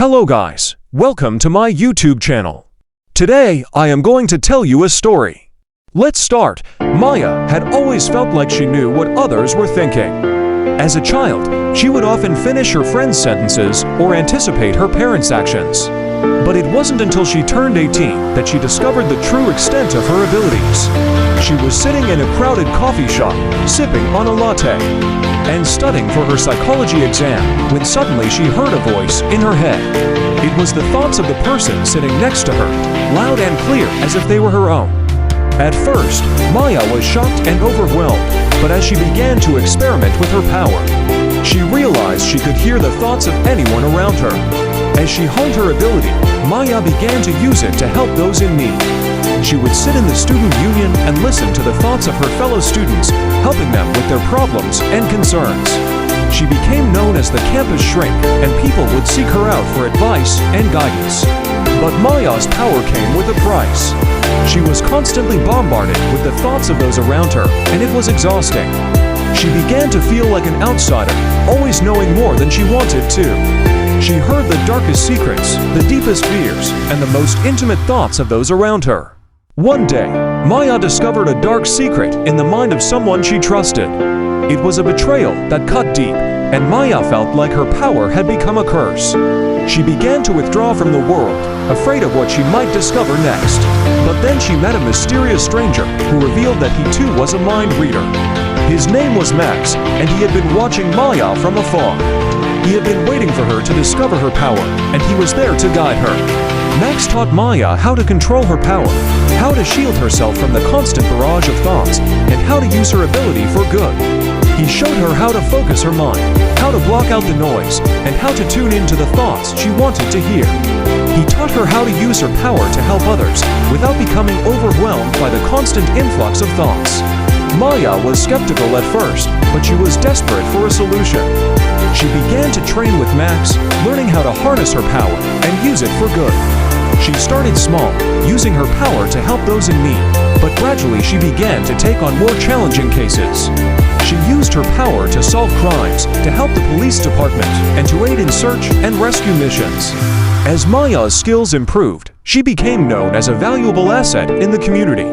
Hello guys, welcome to my YouTube channel. Today, I am going to tell you a story. Let's start. Maya had always felt like she knew what others were thinking. As a child, she would often finish her friends' sentences or anticipate her parents' actions. But it wasn't until she turned 18 that she discovered the true extent of her abilities. She was sitting in a crowded coffee shop, sipping on a latte, and studying for her psychology exam when suddenly she heard a voice in her head. It was the thoughts of the person sitting next to her, loud and clear as if they were her own. At first, Maya was shocked and overwhelmed, but as she began to experiment with her power, she realized she could hear the thoughts of anyone around her. As she honed her ability, Maya began to use it to help those in need. She would sit in the student union and listen to the thoughts of her fellow students, helping them with their problems and concerns. She became known as the campus shrink, and people would seek her out for advice and guidance. But Maya's power came with a price. She was constantly bombarded with the thoughts of those around her, and it was exhausting. She began to feel like an outsider, always knowing more than she wanted to. She heard the darkest secrets, the deepest fears, and the most intimate thoughts of those around her. One day, Maya discovered a dark secret in the mind of someone she trusted. It was a betrayal that cut deep, and Maya felt like her power had become a curse. She began to withdraw from the world, afraid of what she might discover next. But then she met a mysterious stranger who revealed that he too was a mind reader. His name was Max, and he had been watching Maya from afar. He had been waiting for her to discover her power, and he was there to guide her. Max taught Maya how to control her power, how to shield herself from the constant barrage of thoughts, and how to use her ability for good. He showed her how to focus her mind, how to block out the noise, and how to tune into the thoughts she wanted to hear. He taught her how to use her power to help others without becoming overwhelmed by the constant influx of thoughts. Maya was skeptical at first, but she was desperate for a solution. She began to train with Max, learning how to harness her power and use it for good. She started small, using her power to help those in need, but gradually she began to take on more challenging cases. She used her power to solve crimes, to help the police department, and to aid in search and rescue missions. As Maya's skills improved, she became known as a valuable asset in the community.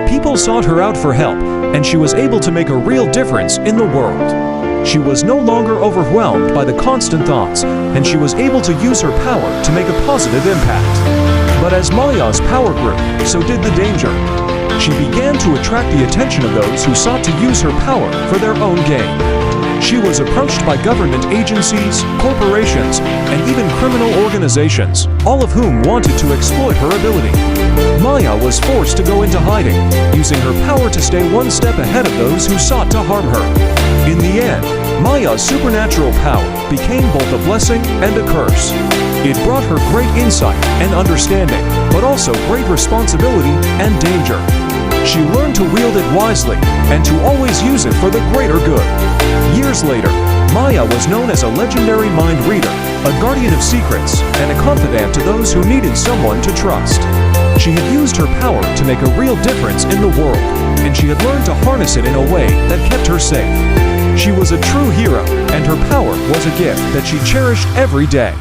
People sought her out for help, and she was able to make a real difference in the world. She was no longer overwhelmed by the constant thoughts, and she was able to use her power to make a positive impact. But as Maya's power grew, so did the danger. She began to attract the attention of those who sought to use her power for their own gain. She was approached by government agencies, corporations, and even criminal organizations, all of whom wanted to exploit her ability. Maya was forced to go into hiding, using her power to stay one step ahead of those who sought to harm her. In the end, Maya's supernatural power became both a blessing and a curse. It brought her great insight and understanding, but also great responsibility and danger. She learned to wield it wisely and to always use it for the greater good. Years later, Maya was known as a legendary mind reader, a guardian of secrets, and a confidant to those who needed someone to trust. She had used her power to make a real difference in the world, and she had learned to harness it in a way that kept her safe. She was a true hero, and her power was a gift that she cherished every day.